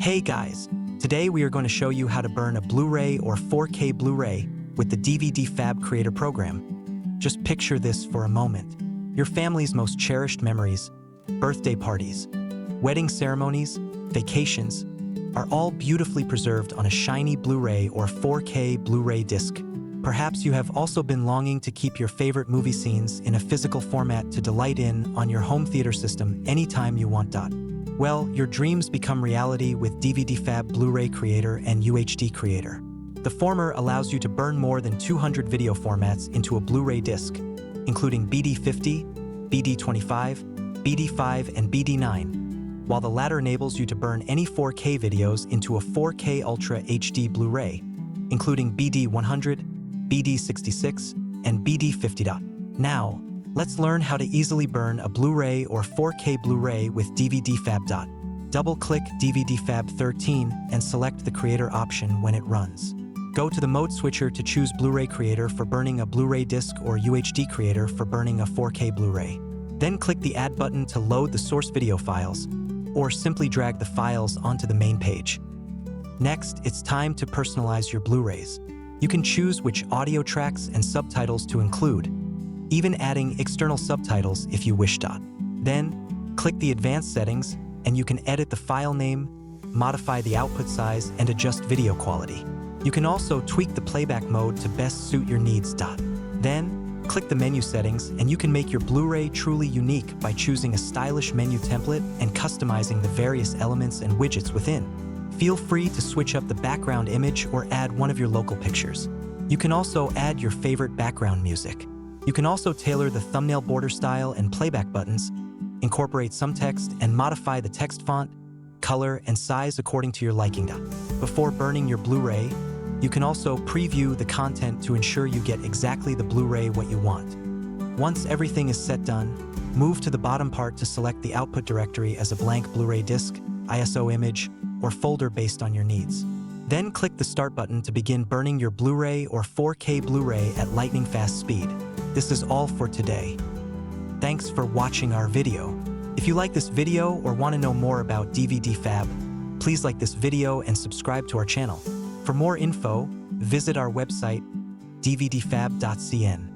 Hey guys, today we are going to show you how to burn a Blu-ray or 4K Blu-ray with the DVDFab Creator program. Just picture this for a moment. Your family's most cherished memories, birthday parties, wedding ceremonies, vacations, are all beautifully preserved on a shiny Blu-ray or 4K Blu-ray disc. Perhaps you have also been longing to keep your favorite movie scenes in a physical format to delight in on your home theater system anytime you want. Well, your dreams become reality with DVDFab Blu-ray Creator and UHD Creator. The former allows you to burn more than 200 video formats into a Blu-ray disc, including BD50, BD25, BD5, and BD9, while the latter enables you to burn any 4K videos into a 4K Ultra HD Blu-ray, including BD100, BD66, and BD50. Now, let's learn how to easily burn a Blu-ray or 4K Blu-ray with DVDFab. Double-click DVDFab 13 and select the Creator option when it runs. Go to the Mode switcher to choose Blu-ray Creator for burning a Blu-ray disc or UHD Creator for burning a 4K Blu-ray. Then click the Add button to load the source video files, or simply drag the files onto the main page. Next, it's time to personalize your Blu-rays. You can choose which audio tracks and subtitles to include, even adding external subtitles if you wish. Then, click the Advanced settings and you can edit the file name, modify the output size, and adjust video quality. You can also tweak the playback mode to best suit your needs. Then, click the menu settings and you can make your Blu-ray truly unique by choosing a stylish menu template and customizing the various elements and widgets within. Feel free to switch up the background image or add one of your local pictures. You can also add your favorite background music. You can also tailor the thumbnail border style and playback buttons, incorporate some text, and modify the text font, color, and size according to your liking. Before burning your Blu-ray, you can also preview the content to ensure you get exactly the Blu-ray what you want. Once everything is set done, move to the bottom part to select the output directory as a blank Blu-ray disc, ISO image, or folder based on your needs. Then click the Start button to begin burning your Blu-ray or 4K Blu-ray at lightning-fast speed. This is all for today. Thanks for watching our video. If you like this video or want to know more about DVDFab, please like this video and subscribe to our channel. For more info, visit our website, dvdfab.cn.